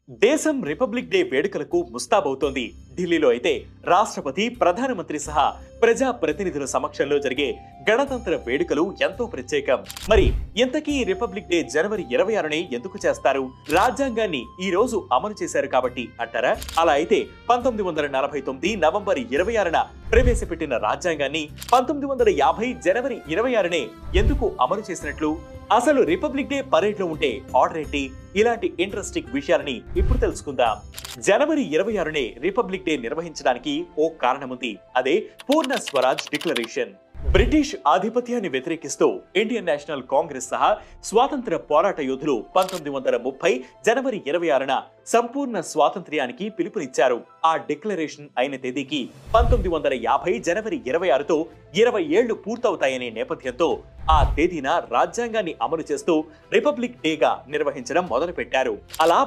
దేశం republic day వేడుకలకు ముస్తాబవుతోంది. ఢిల్లీలో అయితే రాష్ట్రపతి, ప్రధానమంత్రి సహా ప్రజా ప్రతినిధుల సమక్షంలో జరిగే గణతంత్ర వేడుకలు ఎంతో ప్రత్యేకం. మరి ఇంతకీ రిపబ్లిక్ డే జనవరి 26నే ఎందుకు చేస్తారు? రాజ్యాంగాన్ని ఈ రోజు అమలు చేశారు కాబట్టి అంటారా? అలా అయితే 1949 నవంబర్ 26న ప్రవేశపెట్టిన రాజ్యాంగాన్ని 1950 జనవరి 26నే ఎందుకు అమలు చేసినట్లు? అసలు రిపబ్లిక్ డే పరేడ్ లో ఉంటే ఆర్డర్ ఏంటి? ఇలాంటి ఇంట్రెస్టింగ్ విషయాలని ఇప్పుడు తెలుసుకుందాం. జనవరి 26నే రిపబ్లిక్ డే నిర్వహించడానికి ఓ కారణముంది. అదే పూర్ణ స్వరాజ్ డిక్లరేషన్. బ్రిటిష్ ఆధిపత్యాన్ని వ్యతిరేకిస్తూ ఇండియన్ నేషనల్ కాంగ్రెస్ సహా స్వాతంత్ర పోరాట యోధులు 1930 జనవరి 26న సంపూర్ణ స్వాతంత్ర్యానికి పిలుపునిచ్చారు. ఆ డిక్లరేషన్ అయిన తేదీకి 1950 జనవరి 26తో 20 ఏళ్లు పూర్తవుతాయనే నేపథ్యంతో ఆ తేదీన రాజ్యాంగాన్ని అమలు చేస్తూ రిపబ్లిక్ డేగా నిర్వహించడం మొదలుపెట్టారు. అలా